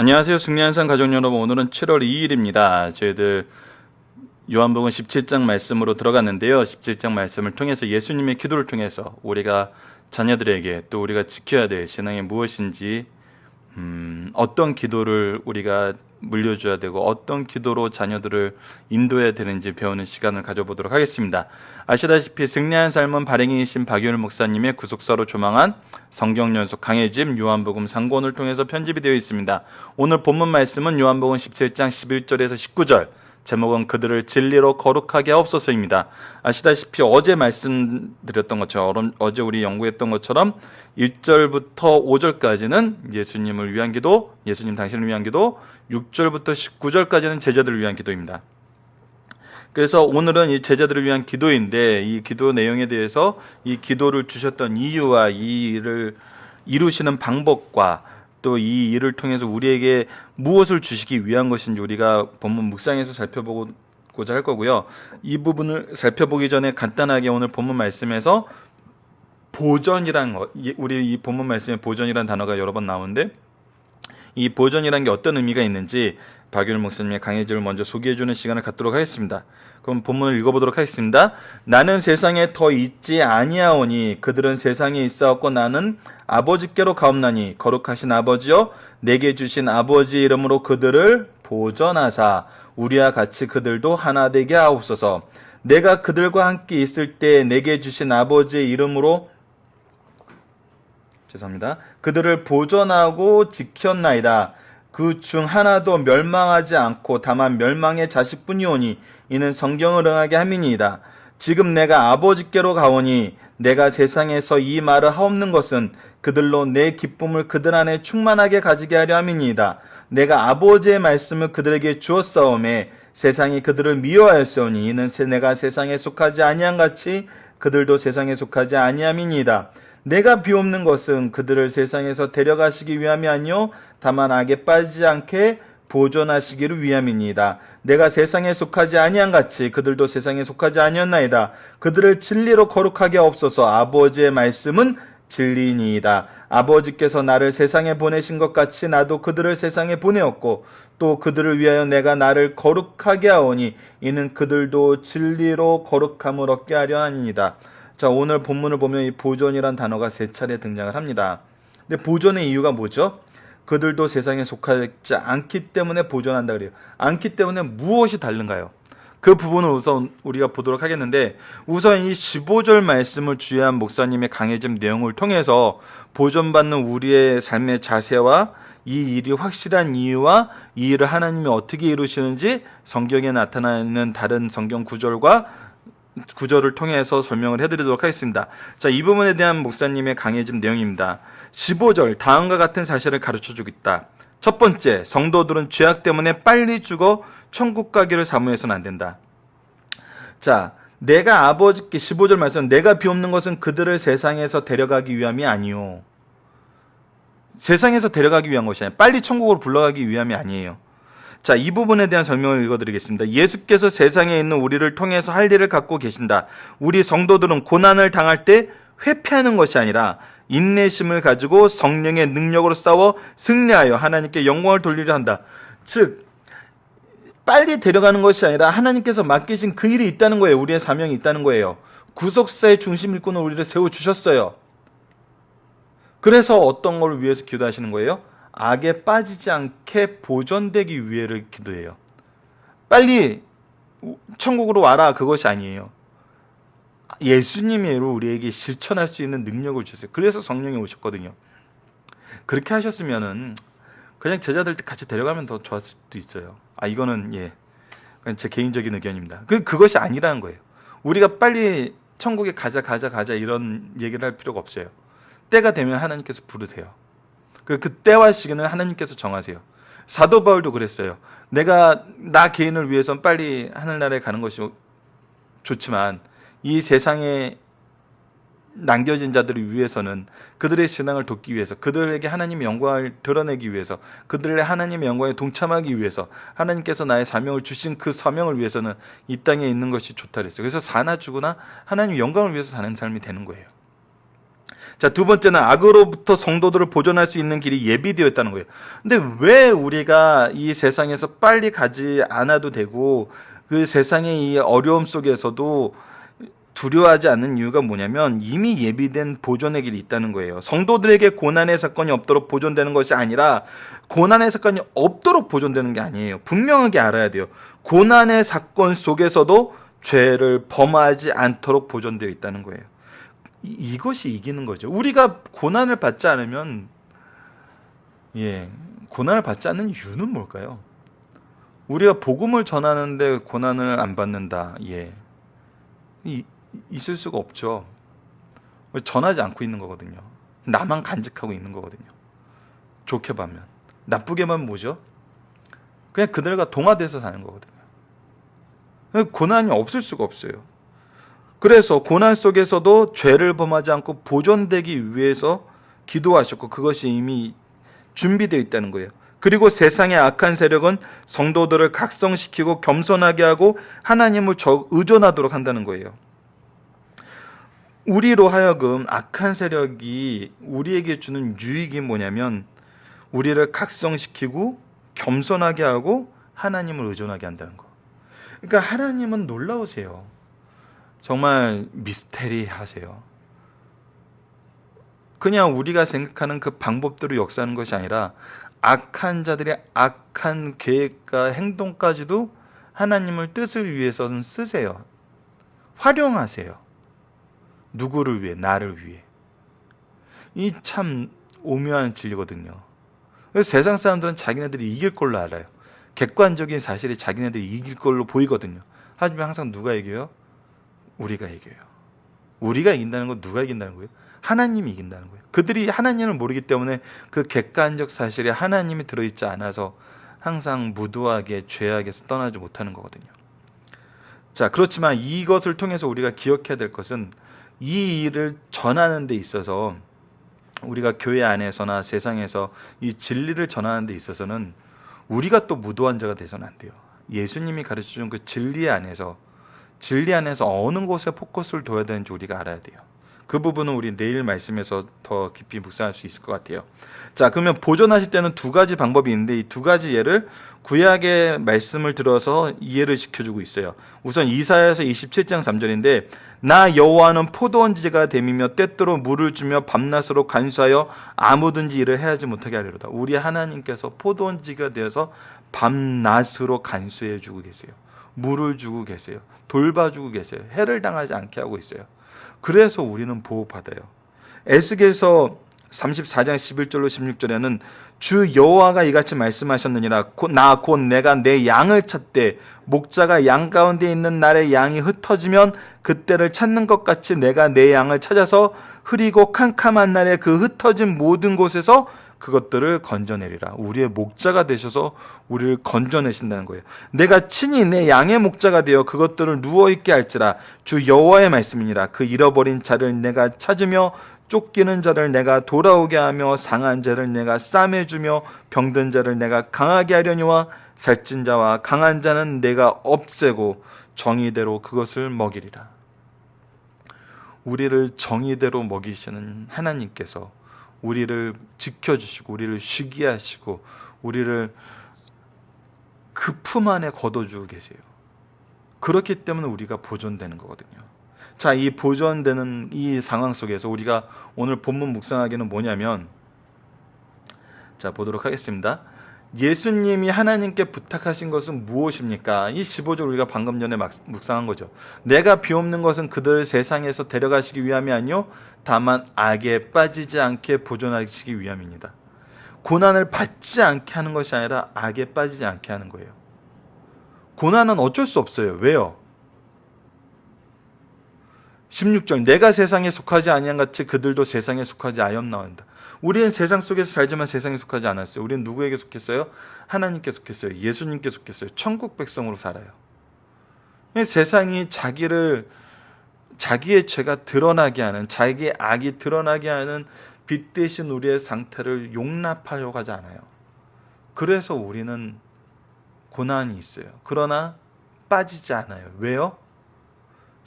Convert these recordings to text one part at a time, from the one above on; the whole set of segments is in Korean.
안녕하세요. 승리한산 가족 여러분, 오늘은 7월 2일입니다. 저희들 요한복음 17장 말씀으로 들어갔는데요. 17장 말씀을 통해서 예수님의 기도를 통해서 우리가 자녀들에게 또 우리가 지켜야 될 신앙이 무엇인지, 어떤 기도를 우리가 물려줘야 되고 어떤 기도로 자녀들을 인도해야 되는지 배우는 시간을 가져보도록 하겠습니다. 아시다시피 승리한 삶은 발행이신 박유일 목사님의 구속사로 조망한 성경 연속 강해짐 요한복음 3권을 통해서 편집이 되어 있습니다. 오늘 본문 말씀은 요한복음 17장 11절에서 19절, 제목은 그들을 진리로 거룩하게 하옵소서입니다. 아시다시피 어제 말씀드렸던 것처럼, 어제 우리 연구했던 것처럼 1절부터 5절까지는 예수님을 위한 기도, 예수님 당신을 위한 기도, 6절부터 19절까지는 제자들을 위한 기도입니다. 그래서 오늘은 이 제자들을 위한 기도인데, 이 기도 내용에 대해서 이 기도를 주셨던 이유와 이 일을 이루시는 방법과 또 이 일을 통해서 우리에게 무엇을 주시기 위한 것인지 우리가 본문 묵상에서 살펴보고자 할 거고요. 이 부분을 살펴보기 전에 간단하게 오늘 본문 말씀에서 보전이란 것, 우리 이 본문 말씀에 보전이란 단어가 여러 번 나오는데, 이 보전이란 게 어떤 의미가 있는지 박유일 목사님의 강해짐을 먼저 소개해주는 시간을 갖도록 하겠습니다. 그럼 본문을 읽어보도록 하겠습니다. 나는 세상에 더 있지 아니하오니 그들은 세상에 있사옵고 나는 아버지께로 가옵나니 거룩하신 아버지여 내게 주신 아버지 이름으로 그들을 보전하사 우리와 같이 그들도 하나 되게 하옵소서. 내가 그들과 함께 있을 때 내게 주신 아버지의 이름으로 그들을 보전하고 지켰나이다. 그 중 하나도 멸망하지 않고 다만 멸망의 자식뿐이오니 이는 성경을 응하게 함이니이다. 지금 내가 아버지께로 가오니 내가 세상에서 이 말을 하옵는 것은 그들로 내 기쁨을 그들 안에 충만하게 가지게 하려 함이니이다. 내가 아버지의 말씀을 그들에게 주었사오매 세상이 그들을 미워하였사오니 이는 내가 세상에 속하지 아니한 같이 그들도 세상에 속하지 아니함이니이다. 내가 비옵는 것은 그들을 세상에서 데려가시기 위함이 아니요 다만 악에 빠지지 않게 보존하시기를 위함이니이다. 내가 세상에 속하지 아니한 같이 그들도 세상에 속하지 아니었나이다. 그들을 진리로 거룩하게 하옵소서. 아버지의 말씀은 진리니이다. 아버지께서 나를 세상에 보내신 것 같이 나도 그들을 세상에 보내었고 또 그들을 위하여 내가 나를 거룩하게 하오니 이는 그들도 진리로 거룩함을 얻게 하려 함이니이다. 자, 오늘 본문을 보면 이 보존이란 단어가 3차례 등장을 합니다. 근데 보존의 이유가 뭐죠? 그들도 세상에 속하지 않기 때문에 보존한다 그래요. 않기 때문에 무엇이 다른가요? 그 부분을 우선 우리가 보도록 하겠는데, 우선 이 15절 말씀을 주의한 목사님의 강해짐 내용을 통해서 보존받는 우리의 삶의 자세와 이 일이 확실한 이유와 이 일을 하나님이 어떻게 이루시는지 성경에 나타나는 다른 성경 구절을 통해서 설명을 해드리도록 하겠습니다. 자, 이 부분에 대한 목사님의 강해짐 내용입니다. 15절, 다음과 같은 사실을 가르쳐주고 있다. 첫 번째, 성도들은 죄악 때문에 빨리 죽어 천국 가기를 사모해서는 안 된다. 자, 내가 아버지께 15절 말씀, 내가 비옵는 것은 그들을 세상에서 데려가기 위함이 아니요. 세상에서 데려가기 위한 것이 아니에요. 빨리 천국으로 불러가기 위함이 아니에요. 자, 이 부분에 대한 설명을 읽어드리겠습니다. 예수께서 세상에 있는 우리를 통해서 할 일을 갖고 계신다. 우리 성도들은 고난을 당할 때 회피하는 것이 아니라 인내심을 가지고 성령의 능력으로 싸워 승리하여 하나님께 영광을 돌리려 한다. 즉, 빨리 데려가는 것이 아니라 하나님께서 맡기신 그 일이 있다는 거예요. 우리의 사명이 있다는 거예요. 구속사의 중심 일꾼을 우리를 세워주셨어요. 그래서 어떤 걸 위해서 기도하시는 거예요? 악에 빠지지 않게 보존되기 위해를 기도해요. 빨리 천국으로 와라, 그것이 아니에요. 예수님이 우리에게 실천할 수 있는 능력을 주세요. 그래서 성령이 오셨거든요. 그렇게 하셨으면은 그냥 제자들 같이 데려가면 더 좋았을 수도 있어요. 이거는 그냥 제 개인적인 의견입니다. 그것이 아니라는 거예요. 우리가 빨리 천국에 가자 이런 얘기를 할 필요가 없어요. 때가 되면 하나님께서 부르세요. 그 때와 시기는 하나님께서 정하세요. 사도 바울도 그랬어요. 내가 나 개인을 위해서는 빨리 하늘나라에 가는 것이 좋지만 이 세상에 남겨진 자들을 위해서는 그들의 신앙을 돕기 위해서, 그들에게 하나님의 영광을 드러내기 위해서, 그들의 하나님의 영광에 동참하기 위해서, 하나님께서 나의 사명을 주신 그 사명을 위해서는 이 땅에 있는 것이 좋다 그랬어요. 그래서 사나 죽으나 하나님의 영광을 위해서 사는 삶이 되는 거예요. 자, 두 번째는 악으로부터 성도들을 보존할 수 있는 길이 예비되어 있다는 거예요. 근데 왜 우리가 이 세상에서 빨리 가지 않아도 되고 그 세상의 이 어려움 속에서도 두려워하지 않는 이유가 뭐냐면 이미 예비된 보존의 길이 있다는 거예요. 성도들에게 고난의 사건이 없도록 보존되는 것이 아니라 고난의 사건이 없도록 보존되는 게 아니에요. 분명하게 알아야 돼요. 고난의 사건 속에서도 죄를 범하지 않도록 보존되어 있다는 거예요. 이것이 이기는 거죠. 우리가 고난을 받지 않으면 고난을 받지 않는 이유는 뭘까요? 우리가 복음을 전하는데 고난을 안 받는다. 있을 수가 없죠. 전하지 않고 있는 거거든요. 나만 간직하고 있는 거거든요. 좋게 보면. 나쁘게 보면 뭐죠? 그냥 그들과 동화돼서 사는 거거든요. 고난이 없을 수가 없어요. 그래서 고난 속에서도 죄를 범하지 않고 보존되기 위해서 기도하셨고 그것이 이미 준비되어 있다는 거예요. 그리고 세상의 악한 세력은 성도들을 각성시키고 겸손하게 하고 하나님을 의존하도록 한다는 거예요. 우리로 하여금 악한 세력이 우리에게 주는 유익이 뭐냐면 우리를 각성시키고 겸손하게 하고 하나님을 의존하게 한다는 거. 그러니까 하나님은 놀라우세요. 정말 미스테리하세요. 그냥 우리가 생각하는 그 방법대로 역사하는 것이 아니라 악한 자들의 악한 계획과 행동까지도 하나님을 뜻을 위해서는 쓰세요. 활용하세요. 누구를 위해? 나를 위해. 이 참 오묘한 진리거든요. 그래서 세상 사람들은 자기네들이 이길 걸로 알아요. 객관적인 사실이 자기네들이 이길 걸로 보이거든요. 하지만 항상 누가 이겨요? 우리가 이겨요. 우리가 이긴다는 건 누가 이긴다는 거예요? 하나님이 이긴다는 거예요. 그들이 하나님을 모르기 때문에 그 객관적 사실에 하나님이 들어있지 않아서 항상 무도하게 죄악에서 떠나지 못하는 거거든요. 자, 그렇지만 이것을 통해서 우리가 기억해야 될 것은 이 일을 전하는 데 있어서 우리가 교회 안에서나 세상에서 이 진리를 전하는 데 있어서는 우리가 또 무도한 자가 돼서는 안 돼요. 예수님이 가르쳐준 그 진리 안에서 어느 곳에 포커스를 둬야 되는지 우리가 알아야 돼요. 그 부분은 우리 내일 말씀에서 더 깊이 묵상할 수 있을 것 같아요. 자, 그러면 보존하실 때는 두 가지 방법이 있는데 이 두 가지 예를 구약의 말씀을 들어서 이해를 시켜주고 있어요. 우선 이사야서 27장 3절인데 나 여호와는 포도원지가 됨이며 때때로 물을 주며 밤낮으로 간수하여 아무든지 일을 해하지 못하게 하리로다. 우리 하나님께서 포도원지가 되어서 밤낮으로 간수해 주고 계세요. 물을 주고 계세요. 돌봐주고 계세요. 해를 당하지 않게 하고 있어요. 그래서 우리는 보호받아요. 에스겔서 34장 11절로 16절에는 주 여호와가 이같이 말씀하셨느니라 곧 내가 내 양을 찾되 목자가 양 가운데 있는 날에 양이 흩어지면 그때를 찾는 것 같이 내가 내 양을 찾아서 흐리고 캄캄한 날에 그 흩어진 모든 곳에서 그것들을 건져내리라. 우리의 목자가 되셔서 우리를 건져내신다는 거예요. 내가 친히 내 양의 목자가 되어 그것들을 누워있게 할지라. 주 여호와의 말씀이니라. 그 잃어버린 자를 내가 찾으며 쫓기는 자를 내가 돌아오게 하며 상한 자를 내가 싸매주며 병든 자를 내가 강하게 하려니와 살찐 자와 강한 자는 내가 없애고 정의대로 그것을 먹이리라. 우리를 정의대로 먹이시는 하나님께서 우리를 지켜주시고 우리를 쉬게 하시고 우리를 그 품 안에 거둬주고 계세요. 그렇기 때문에 우리가 보존되는 거거든요. 자, 이 보존되는 이 상황 속에서 우리가 오늘 본문 묵상하기는 뭐냐면, 자, 보도록 하겠습니다. 예수님이 하나님께 부탁하신 것은 무엇입니까? 이 15절 우리가 방금 전에 묵상한 거죠. 내가 비옵는 것은 그들을 세상에서 데려가시기 위함이 아니요 다만 악에 빠지지 않게 보존하시기 위함입니다. 고난을 받지 않게 하는 것이 아니라 악에 빠지지 않게 하는 거예요. 고난은 어쩔 수 없어요. 왜요? 16절 내가 세상에 속하지 아니한 같이 그들도 세상에 속하지 아니었나온다. 우리는 세상 속에서 살지만 세상에 속하지 않았어요. 우리는 누구에게 속했어요? 하나님께 속했어요. 예수님께 속했어요. 천국 백성으로 살아요. 세상이 자기의 죄가 드러나게 하는, 자기의 악이 드러나게 하는 빛 대신 우리의 상태를 용납하려고 하지 않아요. 그래서 우리는 고난이 있어요. 그러나 빠지지 않아요. 왜요?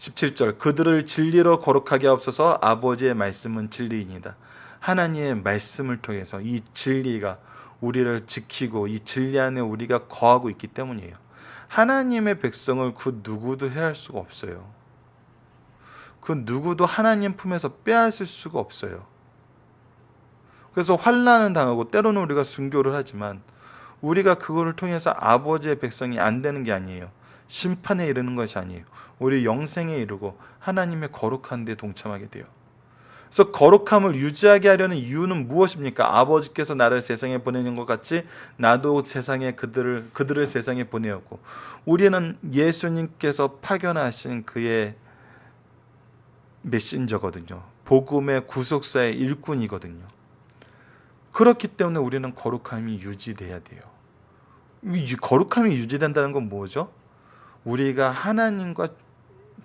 17절 그들을 진리로 거룩하게 하옵소서. 아버지의 말씀은 진리이니다. 하나님의 말씀을 통해서 이 진리가 우리를 지키고 이 진리 안에 우리가 거하고 있기 때문이에요. 하나님의 백성을 그 누구도 해할 수가 없어요. 그 누구도 하나님 품에서 빼앗을 수가 없어요. 그래서 환난은 당하고 때로는 우리가 순교를 하지만 우리가 그거를 통해서 아버지의 백성이 안 되는 게 아니에요. 심판에 이르는 것이 아니에요. 우리 영생에 이르고 하나님의 거룩한 데 동참하게 돼요. 그래서 거룩함을 유지하게 하려는 이유는 무엇입니까? 아버지께서 나를 세상에 보내는 것 같이 나도 세상에 그들을 세상에 보내었고, 우리는 예수님께서 파견하신 그의 메신저거든요. 복음의 구속사의 일꾼이거든요. 그렇기 때문에 우리는 거룩함이 유지돼야 돼요. 이 거룩함이 유지된다는 건 뭐죠? 우리가 하나님과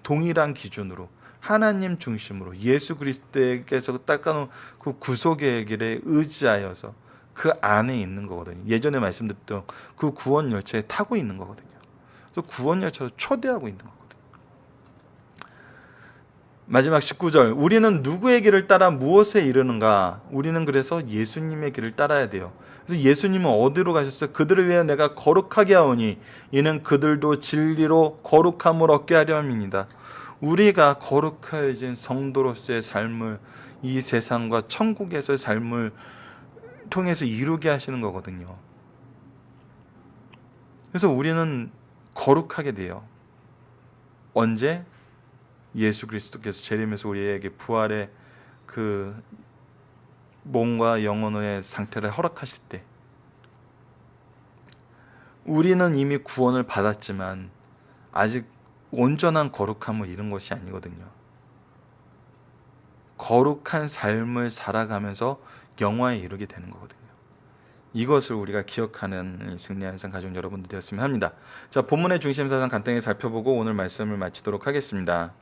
동일한 기준으로 하나님 중심으로 예수 그리스도에게서 닦아놓은 그 구속의 길에 의지하여서 그 안에 있는 거거든요. 예전에 말씀드렸던 그 구원 열차에 타고 있는 거거든요. 그래서 구원 열차로 초대하고 있는 거거든요. 마지막 19절 우리는 누구의 길을 따라 무엇에 이르는가? 우리는 그래서 예수님의 길을 따라야 돼요. 그래서 예수님은 어디로 가셨어요? 그들을 위해 내가 거룩하게 하오니 이는 그들도 진리로 거룩함을 얻게 하려 함이니이다. 우리가 거룩해진 성도로서의 삶을 이 세상과 천국에서의 삶을 통해서 이루게 하시는 거거든요. 그래서 우리는 거룩하게 돼요. 언제? 예수 그리스도께서 재림에서 우리에게 부활의 그 몸과 영혼의 상태를 허락하실 때, 우리는 이미 구원을 받았지만 아직 온전한 거룩함을 이룬 것이 아니거든요. 거룩한 삶을 살아가면서 영화에 이르게 되는 거거든요. 이것을 우리가 기억하는 승리한 상 가족 여러분들 되었으면 합니다. 자, 본문의 중심 사상 간단히 살펴보고 오늘 말씀을 마치도록 하겠습니다.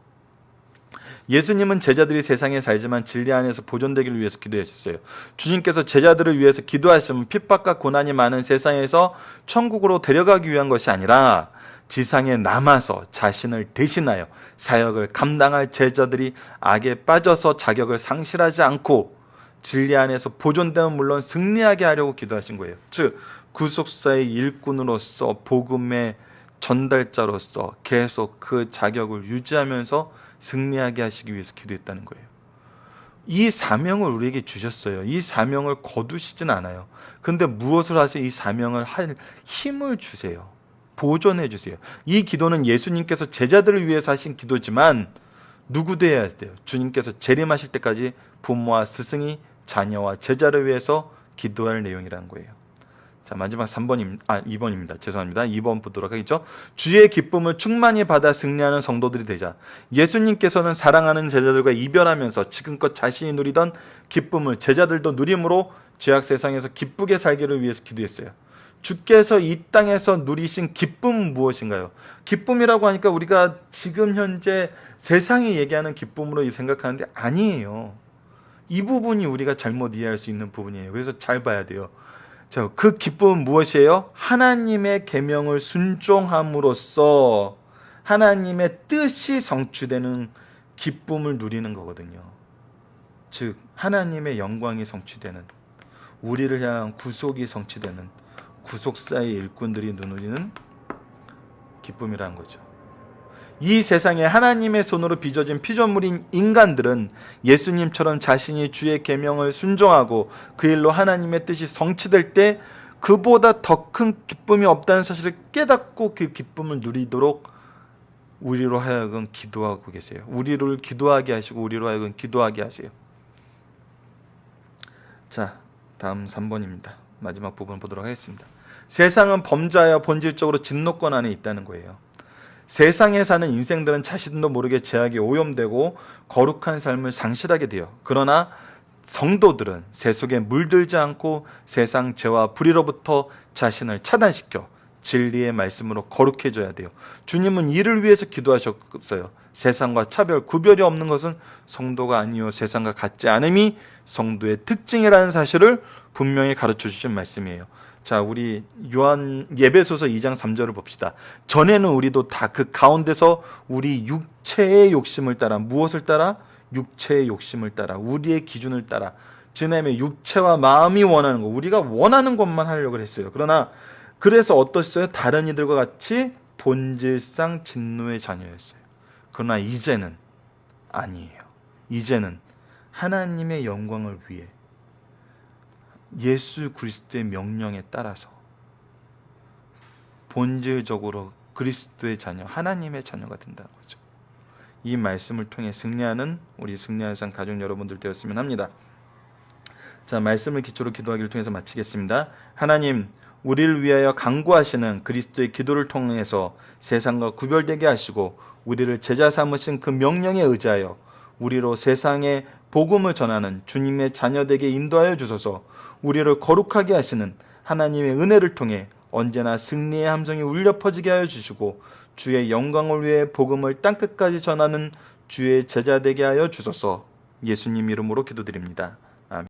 예수님은 제자들이 세상에 살지만 진리 안에서 보존되기를 위해서 기도하셨어요. 주님께서 제자들을 위해서 기도하시면 핍박과 고난이 많은 세상에서 천국으로 데려가기 위한 것이 아니라 지상에 남아서 자신을 대신하여 사역을 감당할 제자들이 악에 빠져서 자격을 상실하지 않고 진리 안에서 보존되면 물론 승리하게 하려고 기도하신 거예요. 즉 구속사의 일꾼으로서 복음의 전달자로서 계속 그 자격을 유지하면서 승리하게 하시기 위해서 기도했다는 거예요. 이 사명을 우리에게 주셨어요. 이 사명을 거두시진 않아요. 근데 무엇을 하세요? 이 사명을 할 힘을 주세요. 보존해 주세요. 이 기도는 예수님께서 제자들을 위해서 하신 기도지만 누구도 해야 돼요. 주님께서 재림하실 때까지 부모와 스승이 자녀와 제자를 위해서 기도할 내용이라는 거예요. 자, 마지막 2번입니다. 죄송합니다. 2번 보도록 하겠죠. 주의 기쁨을 충만히 받아 승리하는 성도들이 되자. 예수님께서는 사랑하는 제자들과 이별하면서 지금껏 자신이 누리던 기쁨을 제자들도 누림으로 죄악 세상에서 기쁘게 살기를 위해서 기도했어요. 주께서 이 땅에서 누리신 기쁨은 무엇인가요? 기쁨이라고 하니까 우리가 지금 현재 세상이 얘기하는 기쁨으로 생각하는데 아니에요. 이 부분이 우리가 잘못 이해할 수 있는 부분이에요. 그래서 잘 봐야 돼요. 자, 그 기쁨은 무엇이에요? 하나님의 계명을 순종함으로써 하나님의 뜻이 성취되는 기쁨을 누리는 거거든요. 즉 하나님의 영광이 성취되는, 우리를 향한 구속이 성취되는 구속사의 일꾼들이 누리는 기쁨이라는 거죠. 이 세상에 하나님의 손으로 빚어진 피조물인 인간들은 예수님처럼 자신이 주의 계명을 순종하고 그 일로 하나님의 뜻이 성취될 때 그보다 더 큰 기쁨이 없다는 사실을 깨닫고 그 기쁨을 누리도록 우리로 하여금 기도하고 계세요. 우리를 기도하게 하시고 우리로 하여금 기도하게 하세요. 자, 다음 3번입니다. 마지막 부분 보도록 하겠습니다. 세상은 범죄하여 본질적으로 진노권 안에 있다는 거예요. 세상에 사는 인생들은 자신도 모르게 죄악에 오염되고 거룩한 삶을 상실하게 돼요. 그러나 성도들은 세 속에 물들지 않고 세상 죄와 불의로부터 자신을 차단시켜 진리의 말씀으로 거룩해져야 돼요. 주님은 이를 위해서 기도하셨어요. 세상과 차별, 구별이 없는 것은 성도가 아니요 세상과 같지 않음이 성도의 특징이라는 사실을 분명히 가르쳐 주신 말씀이에요. 자, 우리 요한 예배소서 2장 3절을 봅시다. 전에는 우리도 다 그 가운데서 우리 육체의 욕심을 따라, 무엇을 따라? 육체의 욕심을 따라, 우리의 기준을 따라, 지금의 육체와 마음이 원하는 것, 우리가 원하는 것만 하려고 했어요. 그러나 그래서 어떠셨어요? 다른 이들과 같이 본질상 진노의 자녀였어요. 그러나 이제는 아니에요. 이제는 하나님의 영광을 위해 예수 그리스도의 명령에 따라서 본질적으로 그리스도의 자녀, 하나님의 자녀가 된다는 거죠. 이 말씀을 통해 승리하는 우리 승리하는 상 가족 여러분들 되었으면 합니다. 자, 말씀을 기초로 기도하기를 통해서 마치겠습니다. 하나님, 우리를 위하여 간구하시는 그리스도의 기도를 통해서 세상과 구별되게 하시고 우리를 제자 삼으신 그 명령에 의지하여 우리로 세상에 복음을 전하는 주님의 자녀되게 인도하여 주소서. 우리를 거룩하게 하시는 하나님의 은혜를 통해 언제나 승리의 함성이 울려 퍼지게 하여 주시고 주의 영광을 위해 복음을 땅끝까지 전하는 주의 제자 되게 하여 주소서. 예수님 이름으로 기도드립니다.